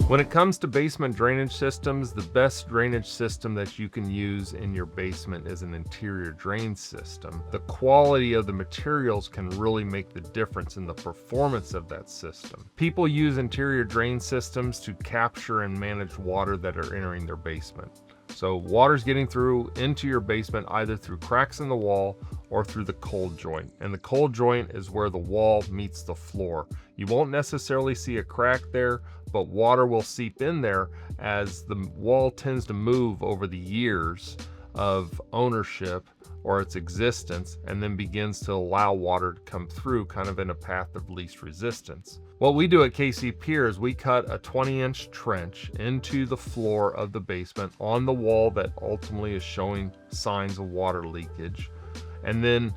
When it comes to basement drainage systems, the best drainage system that you can use in your basement is an interior drain system. The quality of the materials can really make the difference in the performance of that system. People use interior drain systems to capture and manage water that are entering their basement. So water's getting through into your basement either through cracks in the wall or through the cold joint. And the cold joint is where the wall meets the floor. You won't necessarily see a crack there, but water will seep in there as the wall tends to move over the years of ownership or its existence, and then begins to allow water to come through kind of in a path of least resistance. What we do at KCPiere is we cut a 20-inch trench into the floor of the basement on the wall that ultimately is showing signs of water leakage, and then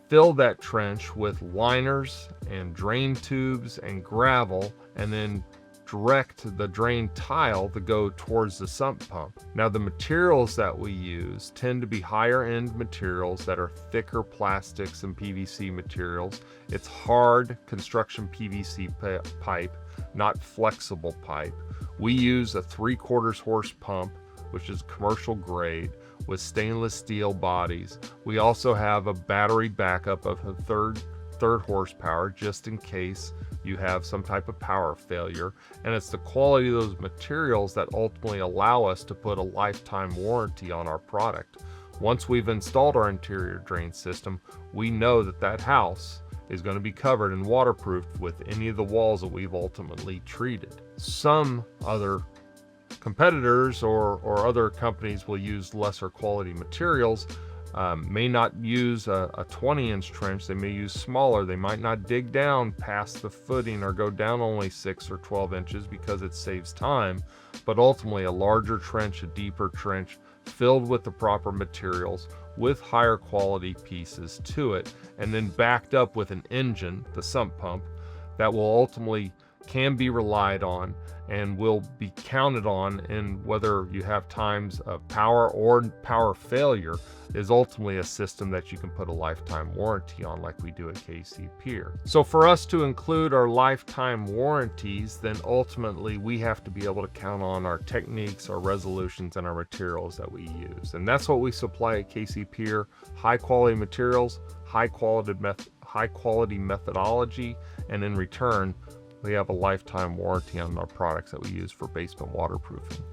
fill that trench with liners and drain tubes and gravel, and then direct the drain tile to go towards the sump pump. Now, the materials that we use tend to be higher end materials that are thicker plastics and PVC materials. It's hard construction PVC pipe, not flexible pipe. We use a 3/4 horse pump, which is commercial grade, with stainless steel bodies. We also have a battery backup of a third horsepower just in case you have some type of power failure. And it's the quality of those materials that ultimately allow us to put a lifetime warranty on our product. Once we've installed our interior drain system, we know that that house is going to be covered and waterproofed with any of the walls that we've ultimately treated. Some other competitors or other companies will use lesser quality materials, may not use a 20-inch trench. They may use smaller. They might not dig down past the footing or go down only 6 or 12 inches because it saves time, but ultimately a larger trench, a deeper trench, filled with the proper materials with higher quality pieces to it, and then backed up with an engine, the sump pump, that will ultimately can be relied on and will be counted on in whether you have times of power or power failure, is ultimately a system that you can put a lifetime warranty on, like we do at KCPiere. So for us to include our lifetime warranties, then ultimately we have to be able to count on our techniques, our resolutions, and our materials that we use. And that's what we supply at KCPiere: high quality materials, high quality methodology, and in return, we have a lifetime warranty on our products that we use for basement waterproofing.